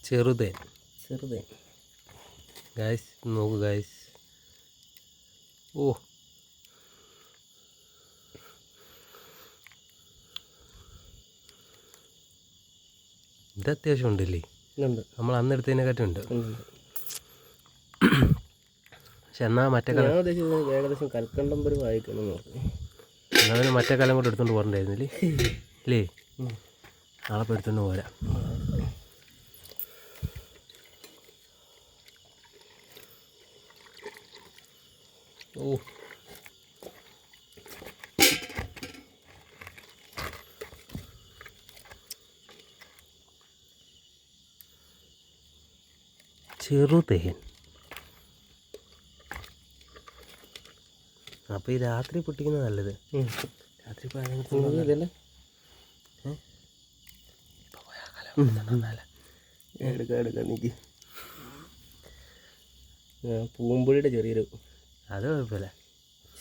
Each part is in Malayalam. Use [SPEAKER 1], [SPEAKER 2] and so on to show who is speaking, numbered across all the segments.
[SPEAKER 1] ചെറുതേൻ
[SPEAKER 2] ചെറുതേൻ
[SPEAKER 1] ഗായ്സ്, നോക്കൂ ഗായ്സ്. ഓ, ഇത് അത്യാവശ്യം ഉണ്ടല്ലേ? നമ്മൾ അന്നെടുത്തതിനെക്കാട്ടും ഉണ്ട്. പക്ഷെ എന്നാ മറ്റേ കലം
[SPEAKER 2] ഏകദേശം കൽക്കണ്ടം ഒരു വായിക്കണം
[SPEAKER 1] എന്നാലും മറ്റേ കലം കൂടെ എടുത്തോണ്ട് പോരണ്ടായിരുന്നില്ലേ? അല്ലേ? നാളെ ഇപ്പോൾ എടുത്തോണ്ട് പോരാ. ഓ, ചെറുതേൻ. അപ്പോൾ ഈ രാത്രി പൊട്ടിക്കുന്നത് നല്ലത്. രാത്രി
[SPEAKER 2] എടുക്കാം നീക്ക്. പൂമ്പൊടിയുടെ ചെറിയൊരു
[SPEAKER 1] അത് കുഴപ്പമില്ല.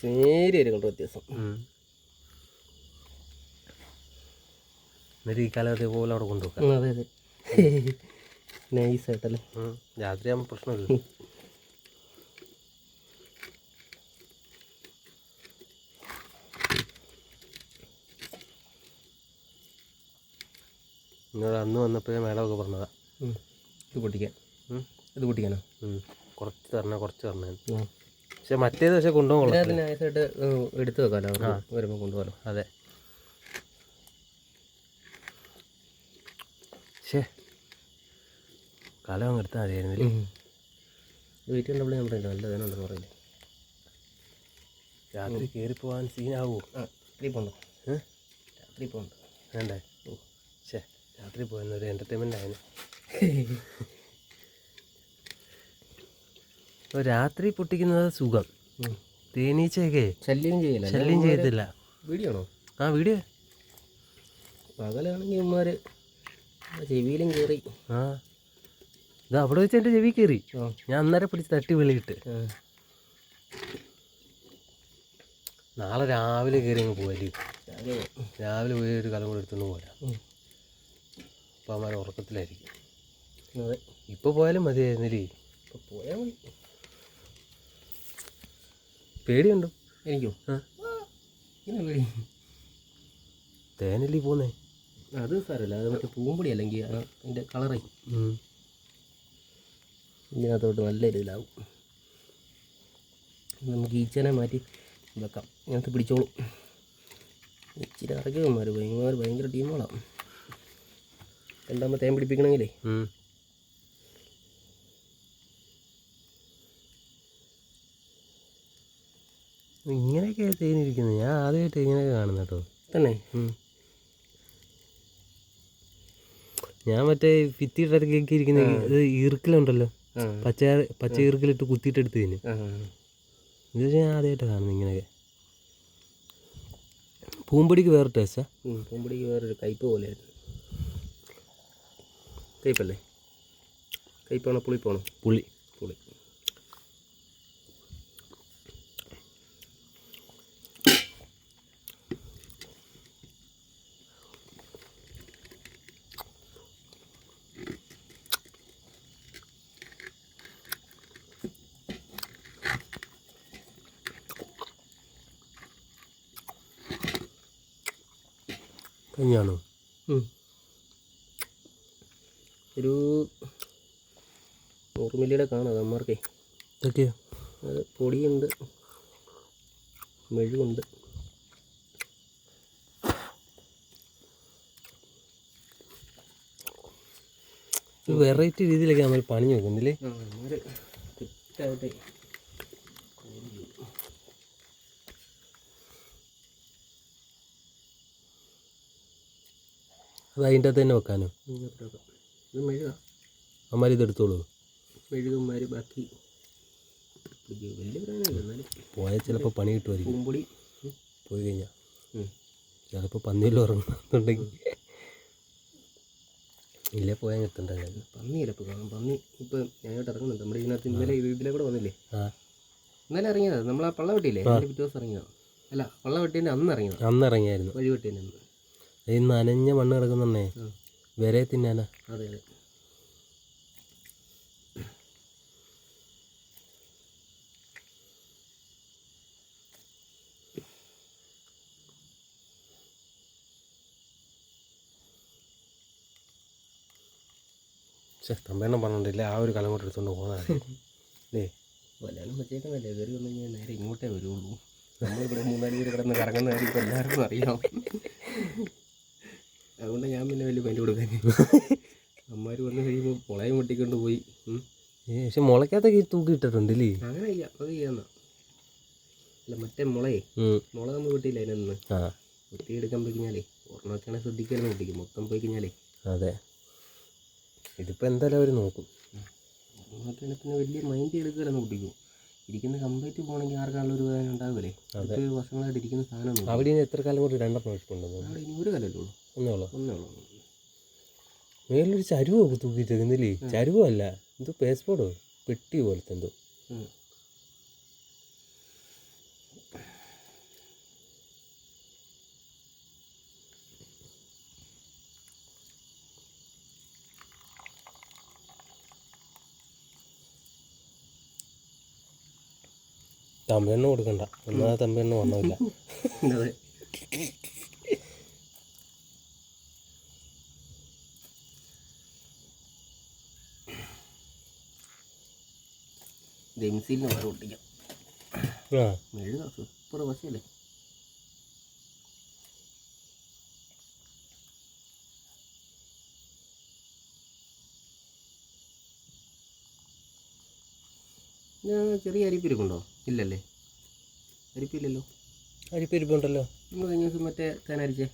[SPEAKER 2] നേരിയ ഒരു കണ്ടോ വ്യത്യാസം.
[SPEAKER 1] എന്നിട്ട് ഈ കാലത്തെ പോലെ അവിടെ കൊണ്ടുപോകാം.
[SPEAKER 2] അതെ അതെ, നൈസായിട്ടല്ലേ.
[SPEAKER 1] രാത്രിയാകുമ്പോൾ പ്രശ്നമില്ല. എന്നോട് അന്ന് വന്നപ്പോഴേ മേഡമൊക്കെ പറഞ്ഞതാ
[SPEAKER 2] ഇത് പൊട്ടിക്കാൻ. ഇത് പൊട്ടിക്കാനോ?
[SPEAKER 1] കുറച്ച് തരണേ. പക്ഷെ മറ്റേത് പക്ഷെ കൊണ്ടുപോകാൻ
[SPEAKER 2] നൈസായിട്ട് എടുത്ത് വെക്കാമല്ലോ, വരുമ്പോൾ കൊണ്ടുപോകാലോ.
[SPEAKER 1] അതെ. ശേ, കാലം അങ്ങ് എടുത്താൽ മതിയായിരുന്നില്ലേ?
[SPEAKER 2] വെയിറ്റ് കണ്ടപ്പോൾ ഞാൻ പറയില്ല, നല്ല വേനുണ്ടെന്ന് പറയില്ലേ.
[SPEAKER 1] രാത്രി കയറിപ്പോവാൻ സീനാവോ?
[SPEAKER 2] രാത്രി പോകണ്ടോ? രാത്രി പോകണ്ട
[SPEAKER 1] വേണ്ടേ? ഓ, ശേ, രാത്രി പോയെന്നൊരു എൻ്റർടൈൻമെൻ്റ് ആയിരുന്നു. അപ്പോൾ രാത്രി പൊട്ടിക്കുന്നത് സുഖം. തേനീച്ചയൊക്കെ ശല്യം ചെയ്യത്തില്ല.
[SPEAKER 2] വീഡിയോ ആണോ?
[SPEAKER 1] ആ, വീഡിയോ.
[SPEAKER 2] പകലാണെങ്കിൽ ഉമ്മാർ ചെവിയിലും കയറി.
[SPEAKER 1] ആ, ഇത് അവിടെ വെച്ച് എൻ്റെ ചെവി കയറി. ഞാൻ അന്നേരം പിടിച്ച് തട്ടി വെളിയിട്ട്. നാളെ രാവിലെ കയറി അങ്ങ് പോയാലേ. രാവിലെ പോയി ഒരു കലം കൂടെ എടുത്തുകൊണ്ട് പോരാ. അപ്പോൾ അമ്മ ഉറക്കത്തിലായിരിക്കും.
[SPEAKER 2] അതെ,
[SPEAKER 1] ഇപ്പോൾ പോയാലും മതിയായിരുന്നില്ലേ?
[SPEAKER 2] ഇപ്പോൾ പോയാൽ മതി.
[SPEAKER 1] പേടിയുണ്ടോ?
[SPEAKER 2] എനിക്കോ? ഇങ്ങനെ പേടി.
[SPEAKER 1] തേനല്ലേ പോന്നേ?
[SPEAKER 2] അത് സാരമില്ല, അത് മറ്റേ പൂമ്പൊടി അല്ലെങ്കിൽ അതിൻ്റെ കളറേ ഇതിനകത്തോട്ട് നല്ല രീതിയിലാവും. നമുക്ക് ഈച്ചനെ മാറ്റി വെക്കാം. ഇതിനകത്ത് പിടിച്ചോളും. ഇച്ചിരി ഇറക്കിയവന്മാർ ഭയങ്കര ടീമുകളാണ്. രണ്ടാമത് തേൻ പിടിപ്പിക്കണമെങ്കിലേ
[SPEAKER 1] ഇങ്ങനെയൊക്കെ തേനിരിക്കുന്നത് ഞാൻ ആദ്യമായിട്ട് ഇങ്ങനെയൊക്കെ കാണുന്ന കേട്ടോ.
[SPEAKER 2] തന്നെ
[SPEAKER 1] ഞാൻ മറ്റേ ഭിത്തിയിട്ടൊക്കെ ഇരിക്കുന്ന ഇത് ഈർക്കിലുണ്ടല്ലോ, പച്ച ഈർക്കിലിട്ട് കുത്തിയിട്ടെടുത്ത് തേന്. ഇത് ഞാൻ ആദ്യമായിട്ടാണ് കാണുന്നത് ഇങ്ങനെയൊക്കെ. പൂമ്പൊടിക്ക് വേറെ ടേസ്റ്റാ?
[SPEAKER 2] പൂമ്പൊടിക്ക് വേറൊരു കയ്പ് പോലെയായിരുന്നു. കയ്പല്ലേ? കയ്പാണോ പുളിപ്പാണോ?
[SPEAKER 1] പുളി. കഞ്ഞാണോ?
[SPEAKER 2] ഒരു 100 മില്ലിയുടെ കാണാം അമ്മമാർക്കേ.
[SPEAKER 1] ഇതൊക്കെയോ?
[SPEAKER 2] അത് പൊടിയുണ്ട്, മെഴുകുണ്ട്.
[SPEAKER 1] വെറൈറ്റി രീതിയിലൊക്കെ നമ്മൾ പണി നോക്കുന്നില്ലേ?
[SPEAKER 2] തെറ്റായിട്ട്
[SPEAKER 1] അത് അതിൻ്റെ അകത്ത് തന്നെ വെക്കാനോ?
[SPEAKER 2] ഇത് മെഴുക.
[SPEAKER 1] അമ്മമാർ ഇതെടുത്തോളൂ.
[SPEAKER 2] മെഴുകുമാർ ബാക്കി വലിയ പ്രായമല്ല, എന്നാലും
[SPEAKER 1] പോയാൽ ചിലപ്പോൾ പണി കിട്ടുമായിരിക്കും.
[SPEAKER 2] പൂമ്പൊടി
[SPEAKER 1] പോയി കഴിഞ്ഞാൽ ചിലപ്പോൾ പന്നിയെല്ലാം ഉറങ്ങുന്നുണ്ടെങ്കിൽ ഇല്ലേ പോയാൽ എത്തണ്ടായിരുന്നു.
[SPEAKER 2] പന്നി ചിലപ്പോൾ കാണും. പന്നി ഇപ്പം ഞാനായിട്ട് ഇറങ്ങുന്നുണ്ട് നമ്മുടെ ഇതിനകത്ത്. ഇന്നലെ ഇതിലെ കൂടെ വന്നില്ലേ? ഇന്നലെ ഇറങ്ങിയതാണ് നമ്മൾ. ആ പള്ള വെട്ടിയില്ലേ, അതിൻ്റെ പിറ്റേ ദിവസം ഇറങ്ങിയതാണ്. അല്ല, പള്ള വെട്ടീൻ്റെ അന്ന് ഇറങ്ങിയതാണ്.
[SPEAKER 1] അന്ന് ഇറങ്ങിയായിരുന്നു.
[SPEAKER 2] വഴി വെട്ടീൻ്റെ അന്ന്.
[SPEAKER 1] ഈ നനഞ്ഞ മണ്ണ് കിടക്കുന്നുണ്ടേ, വരെ തിന്നാനാ.
[SPEAKER 2] അതെ അതെ.
[SPEAKER 1] തമ്പേണ്ണം പറഞ്ഞിട്ടില്ല ആ ഒരു കലം കൊണ്ട് എടുത്തുകൊണ്ട് പോകുന്നതാണ് അല്ലേ.
[SPEAKER 2] വല്ലാനും വെച്ചേക്കുന്നല്ലേ, കയറി വന്നു കഴിഞ്ഞാൽ നേരെ ഇങ്ങോട്ടേ വരുള്ളൂ. നമ്മളിവിടെ 3-4 പേര് കിടന്ന് കറങ്ങുന്ന കാര്യം ഇപ്പോൾ എല്ലാവർക്കും അറിയാം. അതുകൊണ്ട് ഞാൻ പിന്നെ വലിയ പനി കൊടുക്കാൻ അമ്മമാർ വന്നു കഴിയുമ്പോൾ മുളയും പൊട്ടിക്കൊണ്ട് പോയി.
[SPEAKER 1] പക്ഷെ മുളയ്ക്കകത്തൊക്കെ തൂക്കി ഇട്ടിട്ടുണ്ടല്ലേ.
[SPEAKER 2] അങ്ങനെ ചെയ്യാം, അത് ചെയ്യാമെന്നാ. അല്ല മറ്റേ മുള നമ്മൾ കിട്ടിയില്ല അതിനൊന്ന് കുത്തിയെടുക്കാൻ പോയി കഴിഞ്ഞാലേ ഒരെണ്ണമൊക്കെയാണെങ്കിൽ ശ്രദ്ധിക്കാനും പൊട്ടിക്കും, മൊത്തം പോയി കഴിഞ്ഞാലേ.
[SPEAKER 1] അതെ, ഇതിപ്പോൾ എന്തായാലും അവർ നോക്കും.
[SPEAKER 2] ഒരെണ്ണമൊക്കെയാണെങ്കിൽ പിന്നെ വലിയ മൈൻഡ് എടുക്കുകയെന്ന് പൊട്ടിക്കും. ഇരിക്കുന്ന കംപ്ലീറ്റ് പോകണമെങ്കിൽ ആർക്കാണല്ലോ ഒരു വേദന ഉണ്ടാവില്ലേ. അതൊക്കെ വർഷങ്ങളായിട്ട് ഇരിക്കുന്ന സാധനമൊന്നും
[SPEAKER 1] അവിടെ ഇനി എത്ര കാലം കൊണ്ട് 2 വെച്ചിട്ടുണ്ടോ?
[SPEAKER 2] അവിടെ ഇനി ഒരു കാലമല്ലേ ഉള്ളൂ,
[SPEAKER 1] ഒന്നേ
[SPEAKER 2] ഒന്നേ
[SPEAKER 1] ഉള്ളൂ.
[SPEAKER 2] ഉള്ളൂ.
[SPEAKER 1] മേളിലൊരു ചരുവൊക്കെ തൂക്കിയിട്ടേക്കുന്നില്ലേ. ചരുവോ അല്ല, എന്തോ പേസ്പോർട്ടോ പെട്ടി പോലത്തെ എന്തോ. തമ്പെണ്ണ കൊടുക്കണ്ട, ഒന്നാമത് തമ്പെണ്ണ വന്നില്ല.
[SPEAKER 2] അതെ, ജെൻസിലിന് വേറെ പൊട്ടിക്കാം. മെഴുക സൂപ്പർ പശയല്ലേ. ചെറിയ അരിപ്പിരിപ്പുണ്ടോ? ഇല്ലല്ലേ, അരിപ്പില്ലല്ലോ.
[SPEAKER 1] അരിപ്പിരിപ്പുണ്ടല്ലോ.
[SPEAKER 2] നമ്മൾ കഴിഞ്ഞ ദിവസം മറ്റേ തേനരിച്ചേ